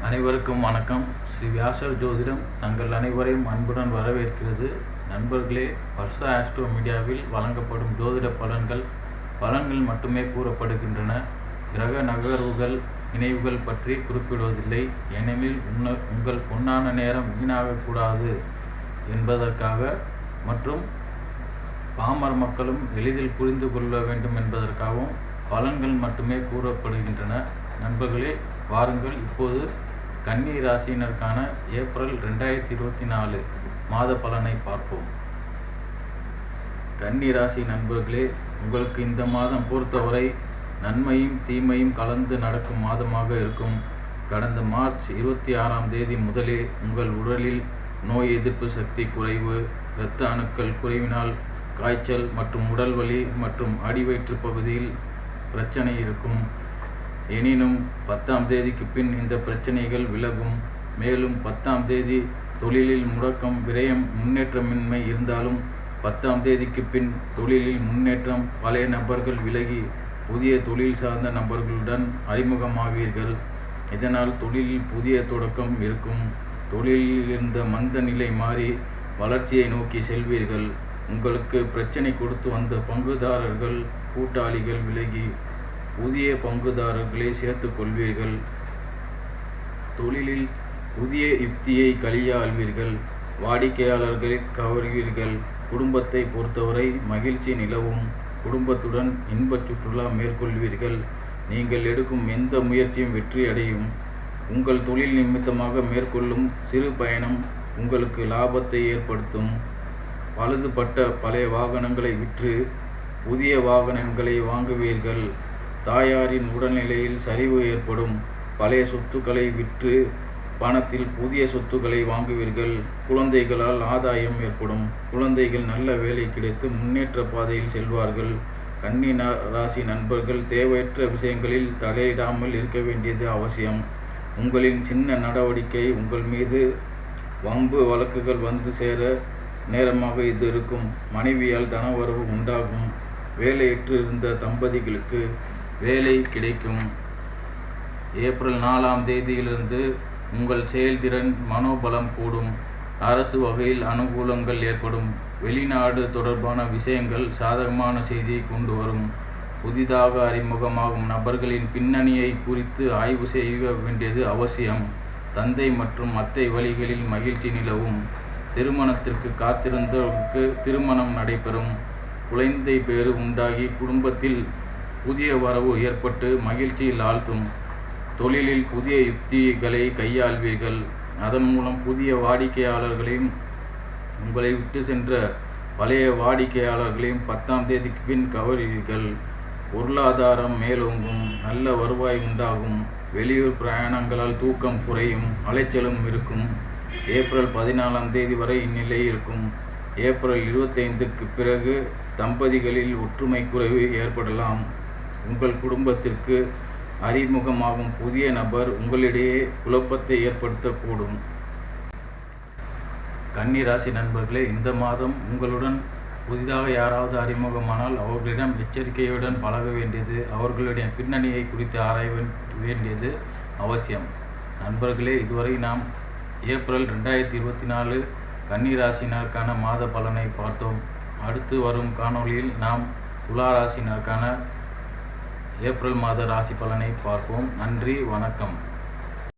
அனைவருக்கும் வணக்கம். ஸ்ரீ வியாசர் ஜோதிடம் தங்கள் அனைவரையும் அன்புடன் வரவேற்கிறது. நண்பர்களே, வர்ஷா ஆஸ்ட்ரோ மீடியாவில் வழங்கப்படும் ஜோதிட பலன்கள் மட்டுமே கூறப்படுகின்றன. கிரக நகர்வுகள் இணைவுகள் பற்றி குறிப்பிடுவதில்லை. ஏனெனில் உங்கள் பொன்னான நேரம் வீணாகக்கூடாது என்பதற்காக மற்றும் பாமர மக்களும் எளிதில் புரிந்து கொள்ள வேண்டும் என்பதற்காகவும் பலன்கள் மட்டுமே கூறப்படுகின்றன. நண்பர்களே, வாருங்கள் இப்போது கன்னி ராசியினருக்கான ஏப்ரல் 2024 மாத பலனை பார்ப்போம். கன்னி ராசி நண்பர்களே, உங்களுக்கு இந்த மாதம் பொறுத்தவரை நன்மையும் தீமையும் கலந்து நடக்கும் மாதமாக இருக்கும். கடந்த மார்ச் 26ஆம் தேதி முதலே உங்கள் உடலில் நோய் எதிர்ப்பு சக்தி குறைவு, இரத்த அணுக்கள் குறைவினால் காய்ச்சல் மற்றும் உடல் வலி மற்றும் அடிவயிற்று பகுதியில் பிரச்சனை இருக்கும். எனினும் 10ஆம் தேதிக்கு பின் இந்த பிரச்சனைகள் விலகும். மேலும் 10ஆம் தேதி தொழிலில் முடக்கம், விரயம், முன்னேற்றமின்மை இருந்தாலும் 10ஆம் தேதிக்கு பின் தொழிலில் முன்னேற்றம், பழைய நபர்கள் விலகி புதிய தொழில் சார்ந்த நபர்களுடன் அறிமுகமாவீர்கள். இதனால் தொழிலில் புதிய தொடக்கம் இருக்கும். தொழிலில் இருந்த மந்த நிலை மாறி வளர்ச்சியை நோக்கி செல்வீர்கள். உங்களுக்கு பிரச்சனை கொடுத்து வந்த பங்குதாரர்கள், கூட்டாளிகள் விலகி புதிய பங்குதாரர்களை சேர்த்து கொள்வீர்கள். தொழிலில் புதிய யுக்தியை கையாள்வீர்கள். வாடிக்கையாளர்களை கவர்வீர்கள். குடும்பத்தை பொறுத்தவரை மகிழ்ச்சி நிலவும். குடும்பத்துடன் இன்ப சுற்றுலா மேற்கொள்வீர்கள். நீங்கள் எடுக்கும் எந்த முயற்சியும் வெற்றி அடையும். உங்கள் தொழில் நிமித்தமாக மேற்கொள்ளும் சிறு பயணம் உங்களுக்கு லாபத்தை ஏற்படுத்தும். பழுதுபட்ட பழைய வாகனங்களை விற்று புதிய வாகனங்களை வாங்குவீர்கள். தாயாரின் உடல்நிலையில் சரிவு ஏற்படும். பழைய சொத்துக்களை விற்று பணத்தில் புதிய சொத்துக்களை வாங்குவீர்கள். குழந்தைகளால் ஆதாயம் ஏற்படும். குழந்தைகள் நல்ல வேலை கிடைத்து முன்னேற்ற பாதையில் செல்வார்கள். கன்னி ராசி நண்பர்கள் தேவையற்ற விஷயங்களில் தலையிடாமல் இருக்க வேண்டியது அவசியம். உங்களின் சின்ன நடவடிக்கை உங்கள் மீது வம்பு வழக்குகள் வந்து சேர நேரமாக இது இருக்கும். மனைவியால் தனவரவு உண்டாகும். வேலையற்று இருந்த தம்பதிகளுக்கு வேலை கிடைக்கும். ஏப்ரல் 4ஆம் தேதியிலிருந்து உங்கள் செயல்திறன், மனோபலம் கூடும். அரசு வகையில் அனுகூலங்கள் ஏற்படும். வெளிநாடு தொடர்பான விஷயங்கள் சாதகமான செய்தியை கொண்டு வரும். புதிதாக அறிமுகமாகும் நபர்களின் பின்னணியை குறித்து ஆய்வு செய்ய வேண்டியது அவசியம். தந்தை மற்றும் அத்தை வழிகளில் மகிழ்ச்சி நிலவும். திருமணத்திற்கு காத்திருந்தவர்களுக்கு திருமணம் நடைபெறும். குழந்தை பேறு உண்டாகி குடும்பத்தில் புதிய வரவு ஏற்பட்டு மகிழ்ச்சியில் ஆழ்த்தும். தொழிலில் புதிய யுக்திகளை கையாள்வீர்கள். அதன் மூலம் புதிய வாடிக்கையாளர்களையும் உங்களை விட்டு சென்ற பழைய வாடிக்கையாளர்களையும் 10ஆம் தேதிக்கு பின் கவர்வீர்கள். பொருளாதாரம் மேலோங்கும். நல்ல வருவாய் உண்டாகும். வெளியூர் பிரயாணங்களால் தூக்கம் குறையும். அலைச்சலும் இருக்கும். ஏப்ரல் 14ஆம் தேதி வரை இந்நிலை இருக்கும். ஏப்ரல் 25க்கு பிறகு தம்பதிகளில் ஒற்றுமை குறைவு ஏற்படலாம். உங்கள் குடும்பத்திற்கு அறிமுகமாகும் புதிய நபர் உங்களிடையே குழப்பத்தை ஏற்படுத்தக்கூடும். கன்னி ராசி நண்பர்களே, இந்த மாதம் உங்களுடன் புதிதாக யாராவது அறிமுகமானால் அவர்களிடம் எச்சரிக்கையுடன் பழக வேண்டியது, அவர்களுடைய பின்னணியை குறித்து ஆராய வேண்டியது அவசியம். நண்பர்களே, இதுவரை நாம் ஏப்ரல் 2024 கன்னி ராசினருக்கான மாத பலனை பார்த்தோம். அடுத்து வரும் காணொளியில் நாம் துலா ராசினருக்கான ஏப்ரல் மாத ராசி பலனை பார்ப்போம். நன்றி, வணக்கம்.